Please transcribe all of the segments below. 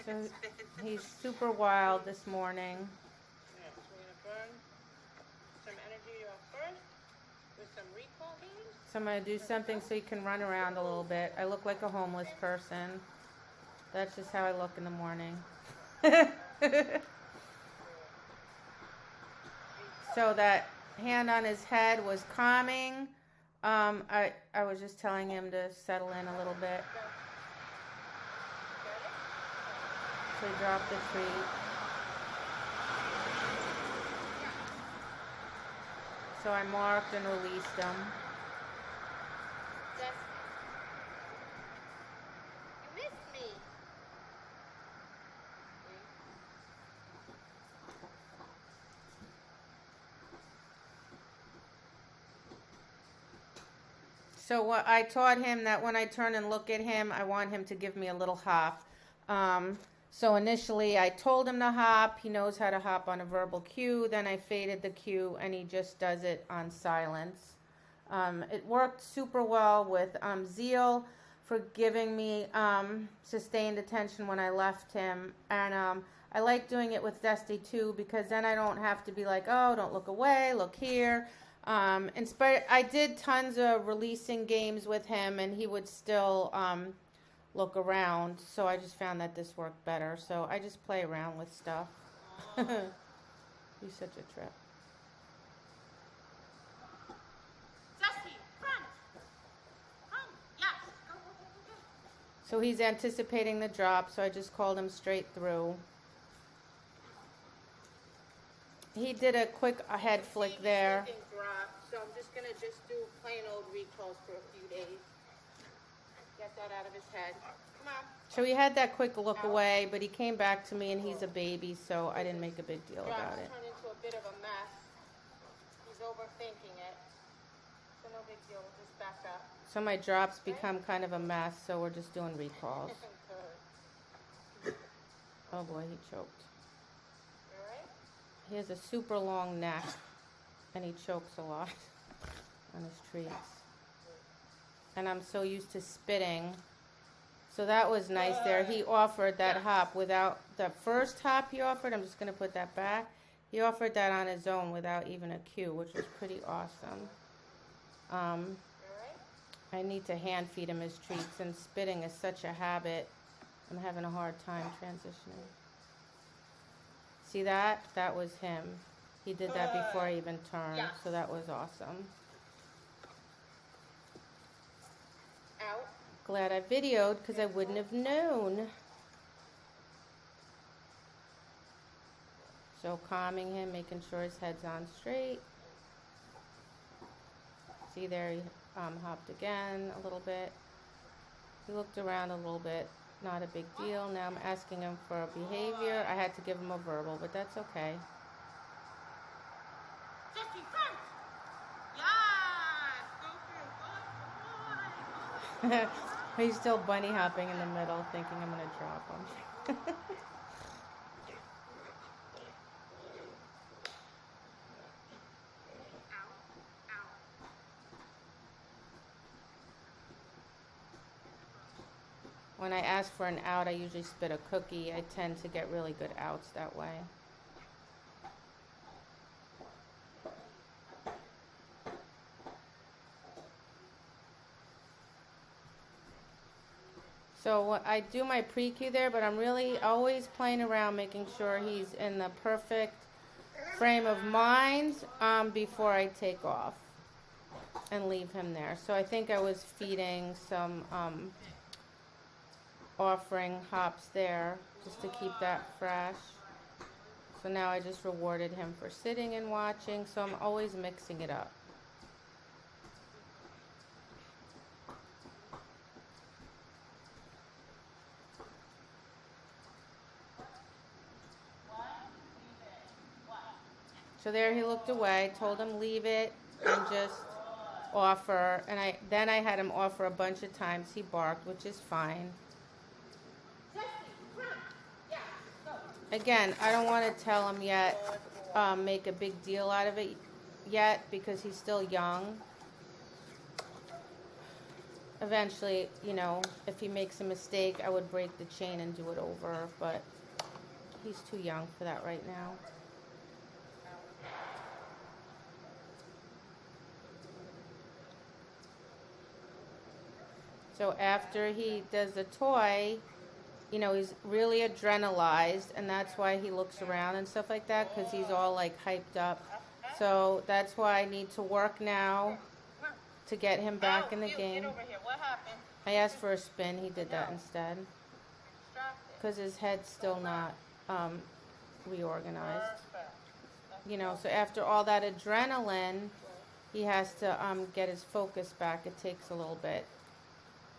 So he's super wild this morning. Yeah, so we're going to burn some energy off first with some recall beans. So I'm going to do something so he can run around a little bit. I look like a homeless person. That's just how I look in the morning. So that hand on his head was calming. I was just telling him to settle in a little bit. So he dropped the treat. So I marked and released him. You missed me. So what I taught him that when I turn and look at him, I want him to give me a little hop. So initially I told him to hop. He knows how to hop on a verbal cue. Then I faded the cue and he just does it on silence. It worked super well with Zeal for giving me sustained attention when I left him. And I like doing it with Zesty too, because then I don't have to be like, oh, don't look away, look here. I did tons of releasing games with him and he would still look around, so I just found that this worked better. So I just play around with stuff. He's such a trip. Zesty, front. Front. Yes. Go, go, go, go, go. So he's anticipating the drop, so I just called him straight through. He did a quick head flick there. Drop, so I'm just going to do plain old recalls for a few days. Get that out of his head. Come on. So he had that quick look away, but he came back to me and he's a baby, so I didn't make a big deal about it. Turned into a bit of a mess. He's overthinking it. So no big deal. We'll just back up. So my drops become kind of a mess, so we're just doing recalls. Oh boy, he choked. All right. He has a super long neck, and he chokes a lot on his treats. And I'm so used to spitting. So that was nice there. He offered that hop without, the first hop he offered, I'm just going to put that back. He offered that on his own without even a cue, which was pretty awesome. I need to hand feed him his treats, and spitting is such a habit. I'm having a hard time transitioning. See that? That was him. He did that before I even turned, so that was awesome. Out. Glad I videoed because I wouldn't have known. So calming him, making sure his head's on straight. See there, he hopped again a little bit. He looked around a little bit. Not a big deal. Now I'm asking him for a behavior. I had to give him a verbal, but that's okay. Zesty, front. Yes. Go for it. He's still bunny hopping in the middle, thinking I'm going to drop him. When I ask for an out, I usually spit a cookie. I tend to get really good outs that way. So I do my pre-cue there, but I'm really always playing around, making sure he's in the perfect frame of mind before I take off and leave him there. So I think I was feeding some offering hops there just to keep that fresh. So now I just rewarded him for sitting and watching, so I'm always mixing it up. So there he looked away, told him leave it and just offer, and then I had him offer a bunch of times. He barked, which is fine. Again, I don't want to tell him yet, make a big deal out of it yet, because he's still young. Eventually, you know, if he makes a mistake, I would break the chain and do it over, but he's too young for that right now. So after he does the toy, you know, he's really adrenalized, and that's why he looks around and stuff like that, because he's all like hyped up. So that's why I need to work now to get him back in the game. Get over here. What happened? I asked for a spin, he did that instead, because his head's still not reorganized. You know, so after all that adrenaline, he has to get his focus back. It takes a little bit.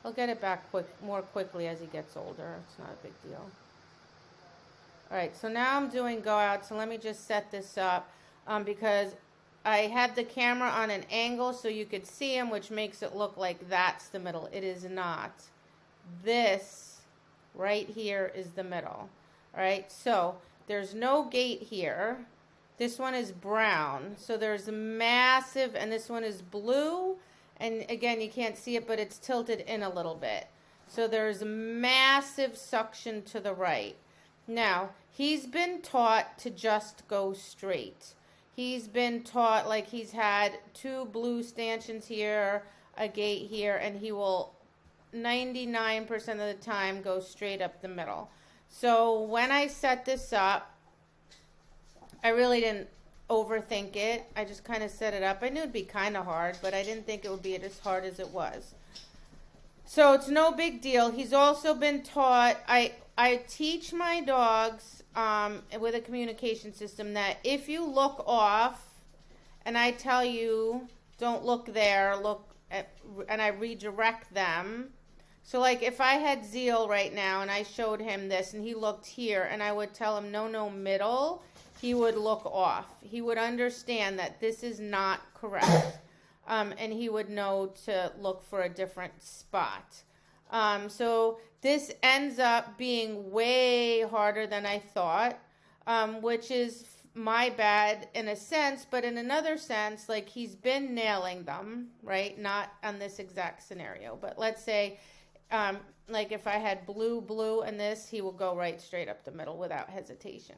He'll get it back more quickly as he gets older. It's not a big deal. All right, so now I'm doing go out. So let me just set this up because I had the camera on an angle so you could see him, which makes it look like that's the middle. It is not. This right here is the middle. All right, so there's no gate here. This one is brown. So there's a massive, and this one is blue. And again, you can't see it, but it's tilted in a little bit. So there's massive suction to the right. Now, he's been taught to just go straight. He's been taught, like he's had 2 blue stanchions here, a gate here, and he will 99% of the time go straight up the middle. So when I set this up, I really didn't overthink it. I just kind of set it up. I knew it'd be kind of hard, but I didn't think it would be as hard as it was. So it's no big deal. He's also been taught, I teach my dogs with a communication system that if you look off and I tell you don't look there, look at, and I redirect them. So like if I had Zeal right now and I showed him this and he looked here and I would tell him no middle, he would look off. He would understand that this is not correct. And he would know to look for a different spot. So this ends up being way harder than I thought, which is my bad in a sense, but in another sense, like he's been nailing them, right? Not on this exact scenario, but let's say, like if I had blue, and this, he will go right straight up the middle without hesitation.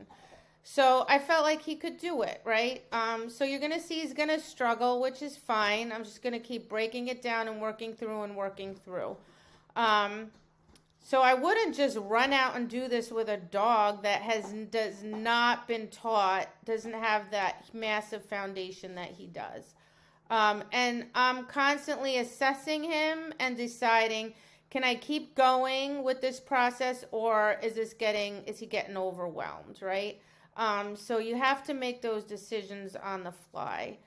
So I felt like he could do it, right? So you're going to see he's going to struggle, which is fine. I'm just going to keep breaking it down and working through. So I wouldn't just run out and do this with a dog that does not been taught, doesn't have that massive foundation that he does. And I'm constantly assessing him and deciding, can I keep going with this process, or is he getting overwhelmed, right? So you have to make those decisions on the fly.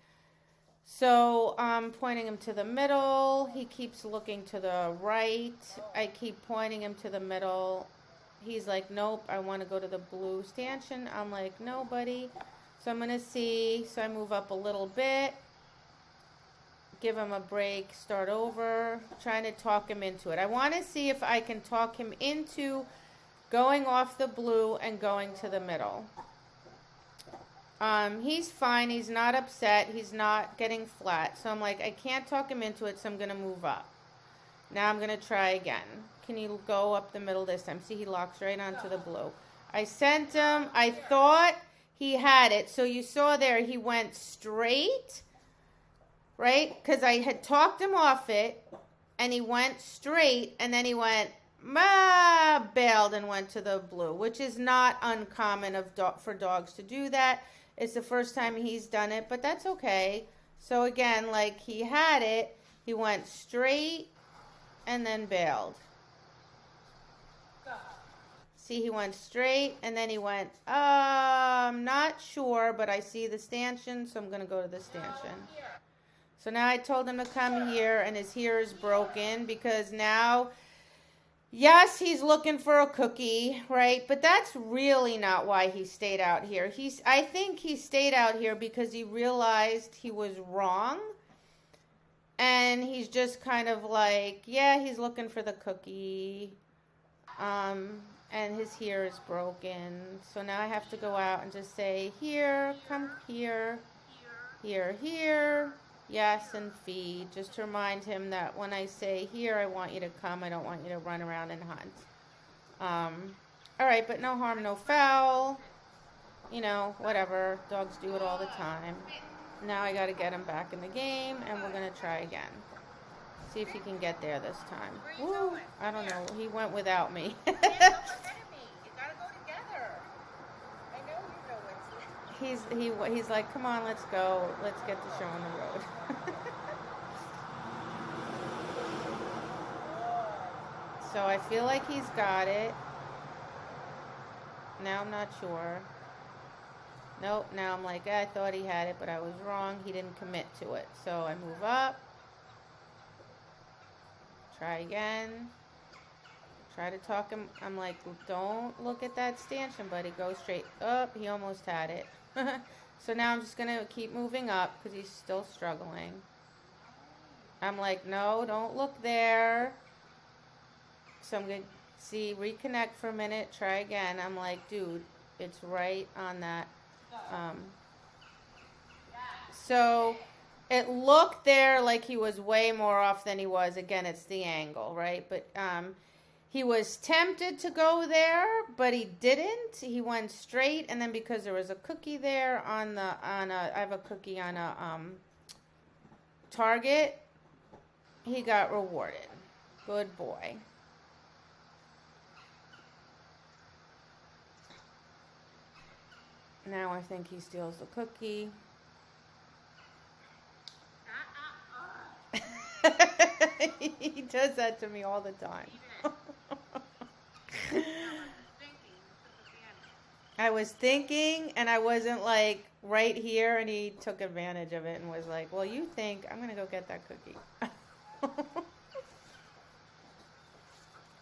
So I'm pointing him to the middle. He keeps looking to the right. I keep pointing him to the middle. He's like, nope, I want to go to the blue stanchion. I'm like, no, buddy. So I'm going to see. So I move up a little bit. Give him a break. Start over. Trying to talk him into it. I want to see if I can talk him into going off the blue and going to the middle. He's fine. He's not upset. He's not getting flat. So I'm like, I can't talk him into it, so I'm going to move up. Now I'm going to try again. Can you go up the middle this time? See, he locks right onto the blue. I sent him. I thought he had it. So you saw there he went straight, right? Because I had talked him off it, and he went straight, and then he went, bailed and went to the blue, which is not uncommon for dogs to do that. It's the first time he's done it, but that's okay. So again, like he had it, he went straight and then bailed. See, he went straight and then he went, I'm not sure, but I see the stanchion, so I'm going to go to the stanchion. So now I told him to come here, and his ear is broken because now, yes, he's looking for a cookie, right? But that's really not why he stayed out here. I think he stayed out here because he realized he was wrong. And he's just kind of like, yeah, he's looking for the cookie. And his ear is broken. So now I have to go out and just say, here, come here, here, yes, and feed. Just to remind him that when I say here, I want you to come. I don't want you to run around and hunt. All right, but no harm, no foul. You know, whatever. Dogs do it all the time. Now I got to get him back in the game, and we're going to try again. See if he can get there this time. Woo! I don't know. He went without me. You can't go ahead of me. You gotta go together. I know you know what's He's like, come on, let's go. Let's get the show on the road. So I feel like he's got it. Now I'm not sure. Nope, now I'm like, I thought he had it, but I was wrong. He didn't commit to it. So I move up. Try again. Try to talk him. I'm like, don't look at that stanchion, buddy. Go straight up. He almost had it. So now I'm just going to keep moving up because he's still struggling. I'm like, no, don't look there. So I'm going to see, reconnect for a minute. Try again. I'm like, dude, it's right on that. So it looked there like he was way more off than he was. Again, it's the angle, right? But he was tempted to go there, but he didn't. He went straight, and then because there was a cookie there I have a cookie on a target, he got rewarded. Good boy. Now I think he steals the cookie. He does that to me all the time. I was thinking, and I wasn't like right here, and he took advantage of it and was like, well, you think I'm going to go get that cookie.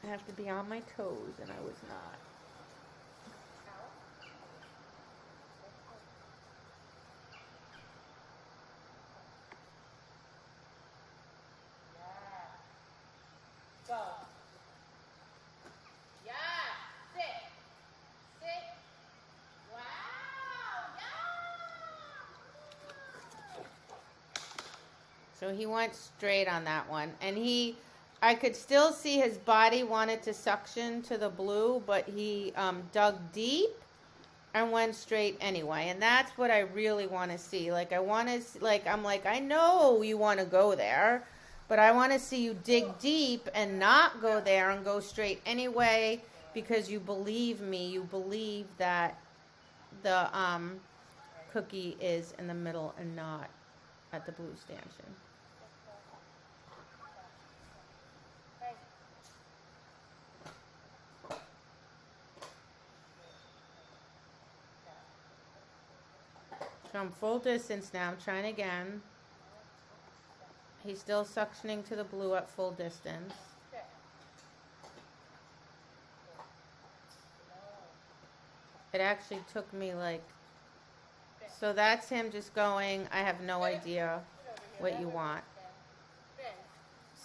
I have to be on my toes, and I was not. Go. Yeah. Sit. Sit. Wow. Yeah. So he went straight on that one. And I could still see his body wanted to suction to the blue, but he dug deep and went straight anyway. And that's what I really want to see. Like, I'm like, I know you want to go there, but I want to see you dig deep and not go there and go straight anyway, because you believe me. You believe that the cookie is in the middle and not at the blue stanchion. So I'm full distance now. I'm trying again. He's still suctioning to the blue at full distance. It actually took me like... So that's him just going, I have no idea what you want.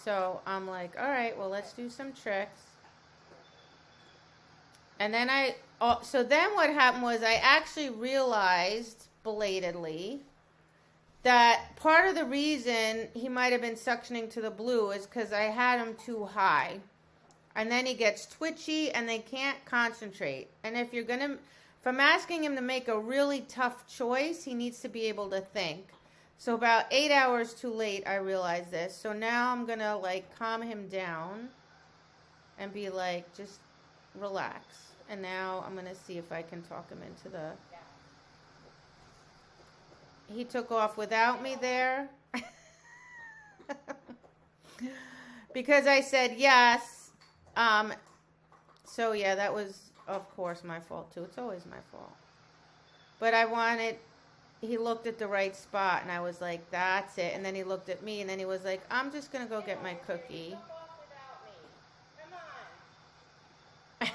So I'm like, all right, well, let's do some tricks. And then so then what happened was I actually realized belatedly that part of the reason he might have been suctioning to the blue is because I had him too high. And then he gets twitchy and they can't concentrate. And if I'm asking him to make a really tough choice, he needs to be able to think. So about 8 hours too late, I realized this. So now I'm going to like calm him down and be like, just relax. And now I'm going to see if I can talk him into the... He took off without me there. Because I said yes. So yeah, that was, of course, my fault too. It's always my fault. But he looked at the right spot, and I was like, that's it. And then he looked at me, and then he was like, I'm just going to go get my cookie. Lie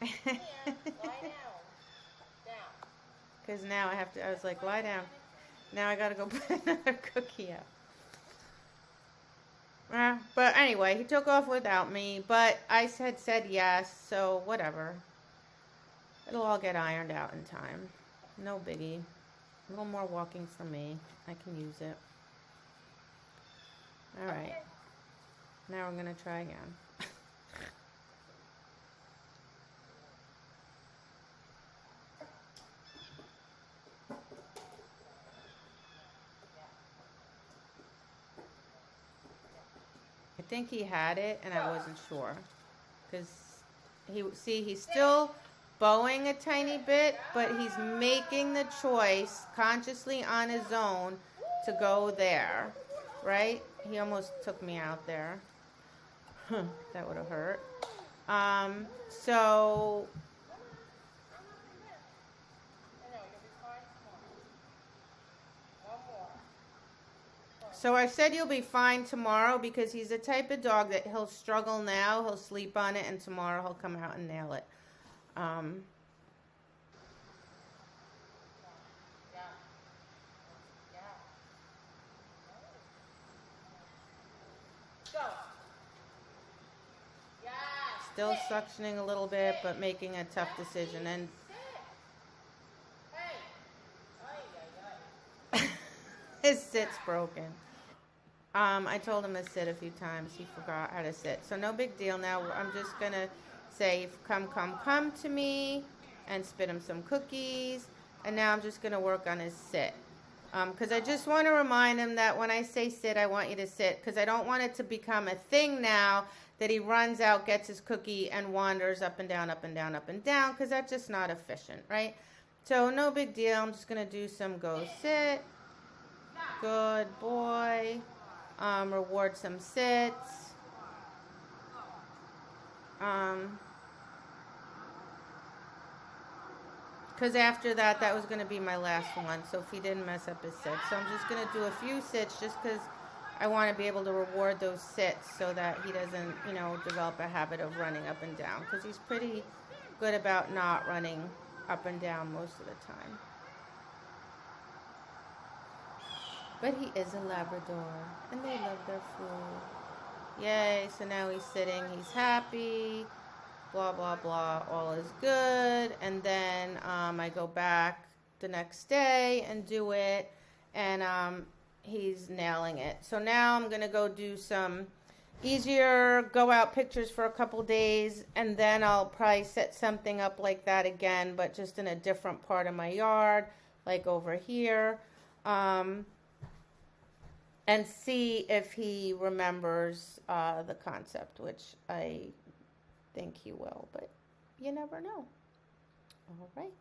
down. Because now I was like, lie down. Now I got to go put another cookie out. But anyway, he took off without me, but I had said yes, so whatever. It'll all get ironed out in time. No biggie. A little more walking for me. I can use it. All right. Now we're going to try again. I think he had it, and I wasn't sure. Because he's still bowing a tiny bit, but he's making the choice consciously on his own to go there, right? He almost took me out there. That would have hurt. So I said you'll be fine tomorrow because he's the type of dog that he'll struggle now, he'll sleep on it, and tomorrow he'll come out and nail it. Still suctioning a little bit, but making a tough decision. And his sit's broken. I told him to sit a few times. He forgot how to sit. So no big deal now. I'm just going to say, come to me, and spit him some cookies. And now I'm just going to work on his sit. Because I just want to remind him that when I say sit, I want you to sit. Because I don't want it to become a thing now that he runs out, gets his cookie, and wanders up and down, up and down, up and down. Because that's just not efficient, right? So no big deal. I'm just going to do some go sit. Good boy. Reward some sits. Because after that was going to be my last one. So if he didn't mess up his sit. So I'm just going to do a few sits just because I want to be able to reward those sits so that he doesn't, develop a habit of running up and down. Because he's pretty good about not running up and down most of the time. But he is a Labrador, and they love their food. Yay, so now he's sitting, he's happy, blah, blah, blah, all is good. And then I go back the next day and do it, and he's nailing it. So now I'm going to go do some easier go-out pictures for a couple days, and then I'll probably set something up like that again, but just in a different part of my yard, like over here. And see if he remembers the concept, which I think he will, but you never know. All right.